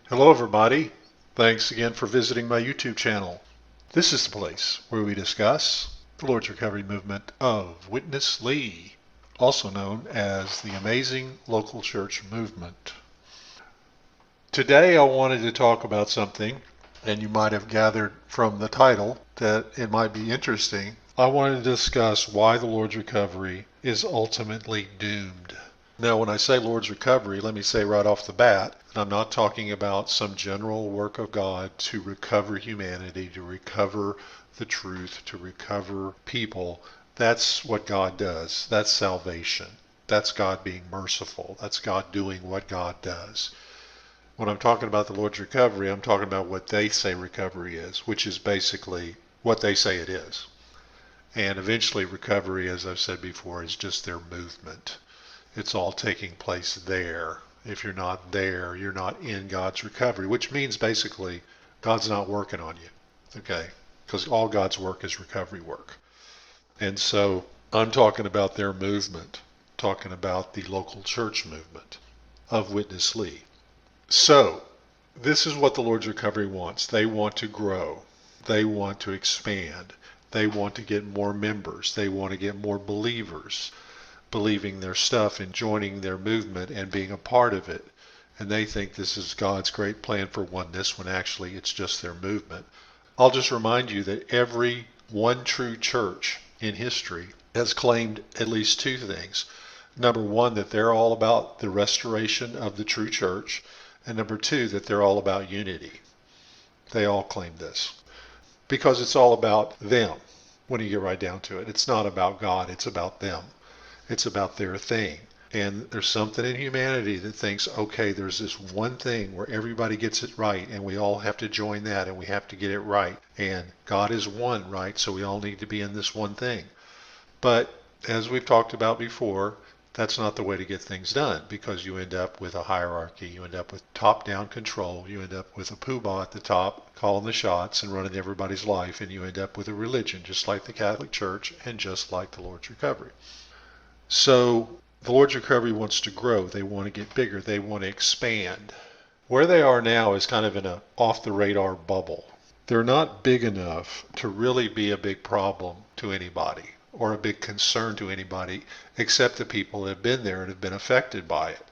Hello everybody. Thanks again for visiting my YouTube channel. This is the place where we discuss the Lord's Recovery Movement of Witness Lee, also known as the Amazing Local Church Movement. Today I wanted to talk about something, and you might have gathered from the title that it might be interesting. I wanted to discuss why the Lord's Recovery is ultimately doomed. Now, when I say Lord's Recovery, let me say right off the bat, that I'm not talking about some general work of God to recover humanity, to recover the truth, to recover people. That's what God does. That's salvation. That's God being merciful. That's God doing what God does. When I'm talking about the Lord's Recovery, I'm talking about what they say recovery is, which is basically what they say it is. And eventually recovery, as I've said before, is just their movement. It's all taking place there. If you're not there, you're not in God's recovery, which means basically God's not working on you, okay? Because all God's work is recovery work. And so I'm talking about their movement, talking about the local church movement of Witness Lee. So this is what the Lord's Recovery wants. They want to grow. They want to expand. They want to get more members. They want to get more believers believing their stuff and joining their movement and being a part of it. And they think this is God's great plan for oneness when actually it's just their movement. I'll just remind you that every one true church in history has claimed at least two things. Number one, that they're all about the restoration of the true church. And number two, that they're all about unity. They all claim this because it's all about them when you get right down to it. It's not about God, it's about them. It's about their thing. And there's something in humanity that thinks, okay, there's this one thing where everybody gets it right and we all have to join that and we have to get it right. And God is one, right? So we all need to be in this one thing. But as we've talked about before, that's not the way to get things done because you end up with a hierarchy. You end up with top-down control. You end up with a poobah at the top calling the shots and running everybody's life. And you end up with a religion just like the Catholic Church and just like the Lord's Recovery. So the Lord's Recovery wants to grow. They want to get bigger. They want to expand. Where they are now is kind of in a off-the-radar bubble. They're not big enough to really be a big problem to anybody or a big concern to anybody except the people that have been there and have been affected by it,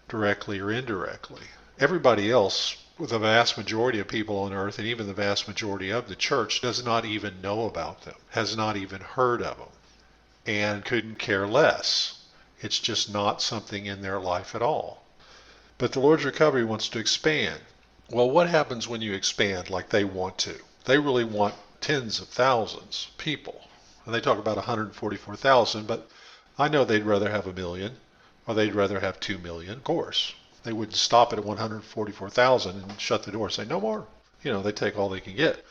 directly or indirectly. Everybody else, the vast majority of people on earth and even the vast majority of the church does not even know about them, has not even heard of them, and couldn't care less. It's just not something in their life at all. But the Lord's Recovery wants to expand. Well, what happens when you expand like they want to? They really want tens of thousands of people. And they talk about 144,000, but I know they'd rather have 1,000,000 or they'd rather have 2,000,000, of course. They wouldn't stop it at 144,000 and shut the door and say, no more. They take all they can get.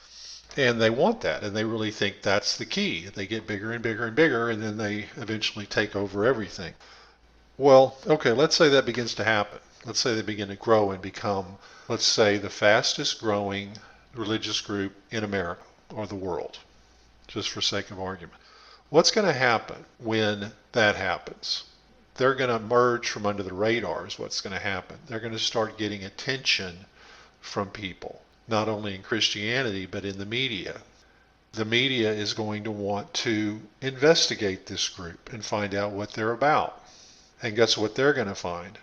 And they want that, and they really think that's the key. They get bigger and bigger and bigger, and then they eventually take over everything. Well, okay, let's say that begins to happen. Let's say they begin to grow and become, let's say, the fastest growing religious group in America or the world, just for sake of argument. What's going to happen when that happens? They're going to emerge from under the radar is what's going to happen. They're going to start getting attention from people. Not only in Christianity, but in the media. The media is going to want to investigate this group and find out what they're about. And guess what they're going to find?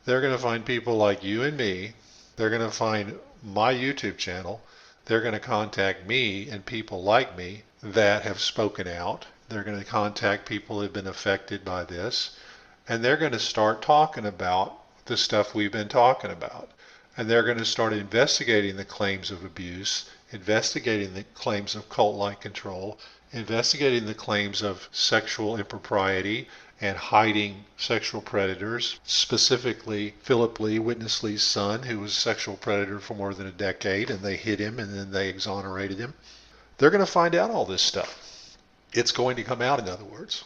They're going to find people like you and me. They're going to find my YouTube channel. They're going to contact me and people like me that have spoken out. They're going to contact people who have been affected by this. And they're going to start talking about the stuff we've been talking about. And they're going to start investigating the claims of abuse, investigating the claims of cult-like control, investigating the claims of sexual impropriety and hiding sexual predators, specifically Philip Lee, Witness Lee's son, who was a sexual predator for more than a decade, and they hid him and then they exonerated him. They're going to find out all this stuff. It's going to come out, in other words.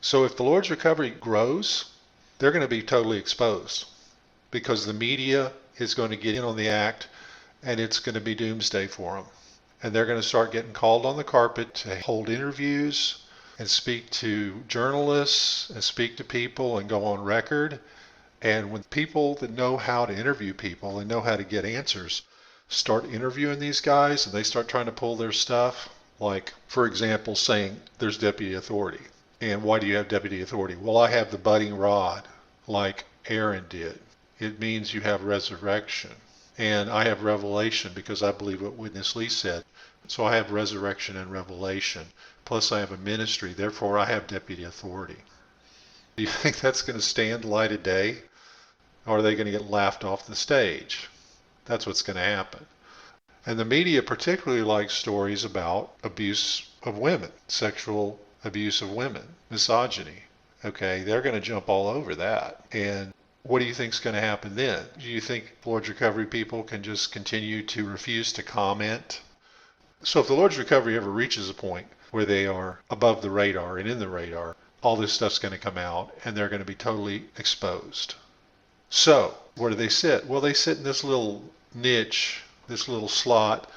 So if the Lord's Recovery grows, they're going to be totally exposed because the media is going to get in on the act and it's going to be doomsday for them. And they're going to start getting called on the carpet to hold interviews and speak to journalists and speak to people and go on record And when people that know how to interview people and know how to get answers start interviewing these guys and they start trying to pull their stuff, like, for example, saying there's deputy authority. And why do you have deputy authority? Well, I have the budding rod, like Aaron did. It means you have resurrection. And I have revelation because I believe what Witness Lee said. So I have resurrection and revelation. Plus I have a ministry. Therefore I have deputy authority. Do you think that's going to stand the light of day? Or are they going to get laughed off the stage? That's what's going to happen. And the media particularly likes stories about abuse of women, sexual abuse of women, misogyny. Okay, they're going to jump all over that. And what do you think is going to happen then? Do you think Lord's Recovery people can just continue to refuse to comment? So if the Lord's Recovery ever reaches a point where they are above the radar and in the radar, all this stuff's going to come out and they're going to be totally exposed. So where do they sit? Well, they sit in this little niche, this little slot,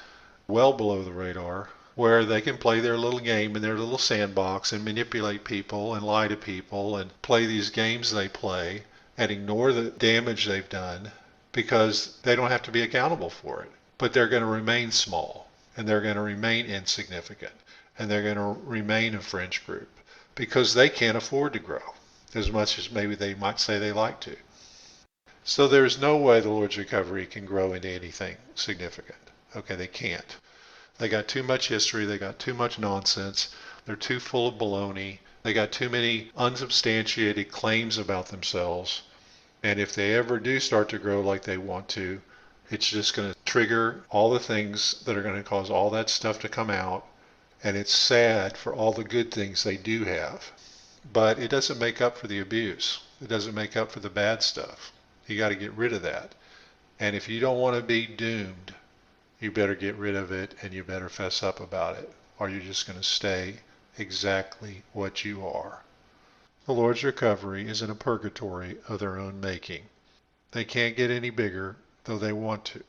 well below the radar, where they can play their little game in their little sandbox and manipulate people and lie to people and play these games they play and ignore the damage they've done because they don't have to be accountable for it. But they're going to remain small and they're going to remain insignificant and they're going to remain a fringe group because they can't afford to grow as much as maybe they might say they like to. So there's no way the Lord's Recovery can grow into anything significant. Okay, they can't. They got too much history. They got too much nonsense. They're too full of baloney. They got too many unsubstantiated claims about themselves. And if they ever do start to grow like they want to, it's just going to trigger all the things that are going to cause all that stuff to come out. And it's sad for all the good things they do have. But it doesn't make up for the abuse. It doesn't make up for the bad stuff. You got to get rid of that. And if you don't want to be doomed, you better get rid of it and you better fess up about it, or you're just going to stay exactly what you are. The Lord's Recovery is in a purgatory of their own making. They can't get any bigger, though they want to.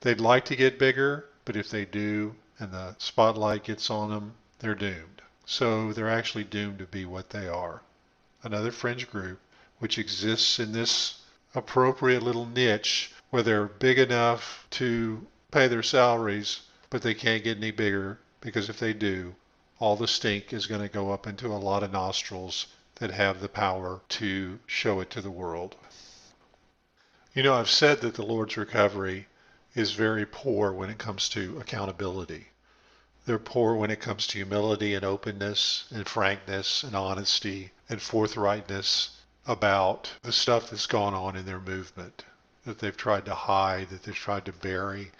They'd like to get bigger, but if they do and the spotlight gets on them, they're doomed. So they're actually doomed to be what they are. Another fringe group which exists in this appropriate little niche where they're big enough to pay their salaries, but they can't get any bigger because if they do, all the stink is going to go up into a lot of nostrils that have the power to show it to the world. You know, I've said that the Lord's Recovery is very poor when it comes to accountability. They're poor when it comes to humility and openness and frankness and honesty and forthrightness about the stuff that's gone on in their movement, that they've tried to hide, that they've tried to bury.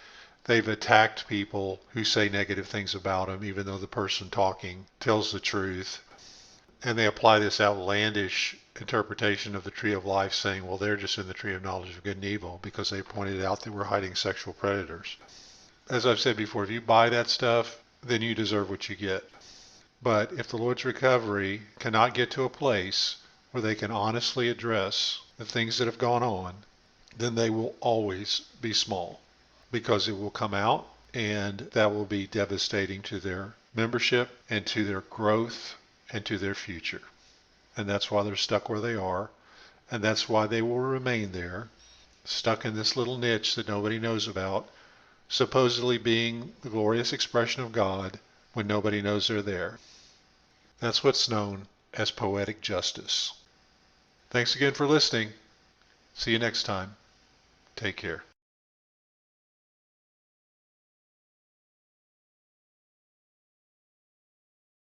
They've attacked people who say negative things about them, even though the person talking tells the truth. And they apply this outlandish interpretation of the tree of life, saying, well, they're just in the tree of knowledge of good and evil because they pointed out that we're hiding sexual predators. As I've said before, if you buy that stuff, then you deserve what you get. But if the Lord's Recovery cannot get to a place where they can honestly address the things that have gone on, then they will always be small because it will come out and that will be devastating to their membership and to their growth and to their future. And that's why they're stuck where they are, and that's why they will remain there, stuck in this little niche that nobody knows about, supposedly being the glorious expression of God when nobody knows they're there. That's what's known as poetic justice. Thanks again for listening. See you next time. Take care.